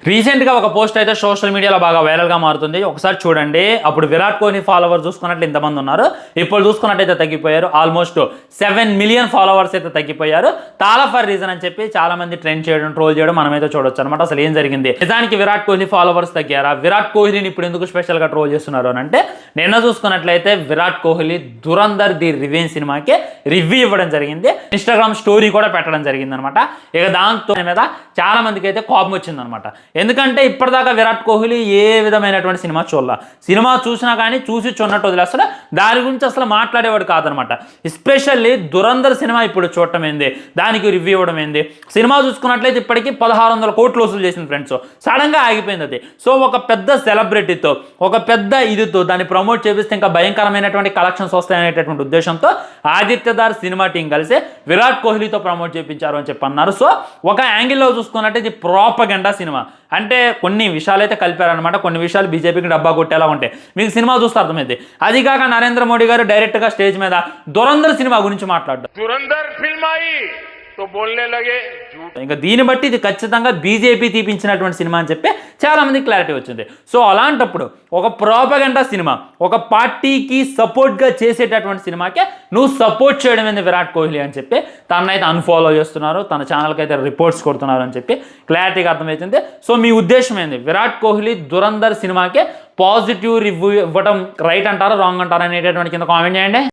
రీసెంట్గా ఒక పోస్ట్ అయితే సోషల్ మీడియాలో బాగా వైరల్గా మారుతుంది. ఒకసారి చూడండి. అప్పుడు విరాట్ కోహ్లీ ఫాలోవర్స్ చూసుకున్నట్లు ఇంతమంది ఉన్నారు. ఇప్పుడు చూసుకున్నట్టయితే తగ్గిపోయారు. ఆల్మోస్ట్ 7 మిలియన్ ఫాలోవర్స్ అయితే తగ్గిపోయారు. తాలా ఫర్ రీజన్ అని చెప్పి చాలా మంది ట్రెండ్ చేయడం, ట్రోల్ చేయడం మనమైతే చూడొచ్చు అనమాట. అసలు ఏం జరిగింది, నిజానికి విరాట్ కోహ్లీ ఫాలోవర్స్ తగ్గారా, విరాట్ కోహ్లీని ఇప్పుడు ఎందుకు స్పెషల్గా ట్రోల్ చేస్తున్నారు అని అంటే, నిన్న చూసుకున్నట్లయితే విరాట్ కోహ్లీ దురంధర్ ది రివెంజ్ సినిమాకి రివ్యూ ఇవ్వడం జరిగింది. ఇన్స్టాగ్రామ్ స్టోరీ కూడా పెట్టడం జరిగింది అనమాట. ఇక దాంతో మీద చాలా మందికి అయితే కోపం వచ్చిందనమాట. ఎందుకంటే ఇప్పటిదాకా విరాట్ కోహ్లీ ఏ విధమైనటువంటి సినిమా చూడాల, సినిమా చూసినా కానీ చూసి చూడనట్టు వదిలేస్తాడు. దాని గురించి అసలు మాట్లాడేవాడు కాదనమాట. ఎస్పెషల్లీ దురంధర్ సినిమా ఇప్పుడు చూడటం ఏంది, దానికి రివ్యూ ఇవ్వడం ఏంది. సినిమా చూసుకున్నట్లయితే ఇప్పటికీ 1600 కోట్లు వసూలు చేసింది ఫ్రెండ్స్. సడన్గా ఆగిపోయింది అది. సో ఒక పెద్ద సెలబ్రిటీతో, ఒక పెద్ద ఇదితో దాన్ని ప్రమోట్ చేపిస్తే ఇంకా భయంకరమైనటువంటి కలెక్షన్స్ వస్తాయనేటటువంటి ఉద్దేశంతో ఆదిత్యదార్ సినిమా టీం కలిసి విరాట్ కోహ్లీతో ప్రమోట్ చేయించారు అని చెప్పి అన్నారు. సో ఒక యాంగిల్లో చూసుకున్నట్టు ఇది ప్రాపగెండా సినిమా. అంటే కొన్ని విషయాలు అయితే కలిపారనమాట. కొన్ని విషయాలు బీజేపీకి డబ్బా కొట్టేలా ఉంటాయి. మీకు సినిమా చూస్తే అర్థమైంది. అది కాక నరేంద్ర మోడీ గారు డైరెక్ట్గా స్టేజ్ మీద దురంధర్ సినిమా గురించి మాట్లాడారు. దురంధర్ ఫిల్మ్ तो बोलने लगे ఇంకా దీన్ని బట్టి ఇది ఖచ్చితంగా బీజేపీ తీపించినటువంటి సినిమా అని చెప్పి చాలా మంది క్లారిటీ వచ్చింది. సో అలాంటప్పుడు ఒక ప్రాపగెండా సినిమా, ఒక పార్టీకి సపోర్ట్గా చేసేటటువంటి సినిమాకే నువ్వు సపోర్ట్ చేయడం ఏంది విరాట్ కోహ్లీ అని చెప్పి తనైతే అన్ఫాలో చేస్తున్నారు, తన ఛానల్కి అయితే రిపోర్ట్స్ కొడుతున్నారు అని చెప్పి క్లారిటీగా అర్థమవుతుంది. సో మీ ఉద్దేశం ఏంది, విరాట్ కోహ్లీ దురంధర్ సినిమాకే పాజిటివ్ రివ్యూ ఇవ్వడం రైట్ అంటారా రాంగ్ అంటారా అనేటటువంటి కింద కామెంట్ చేయండి.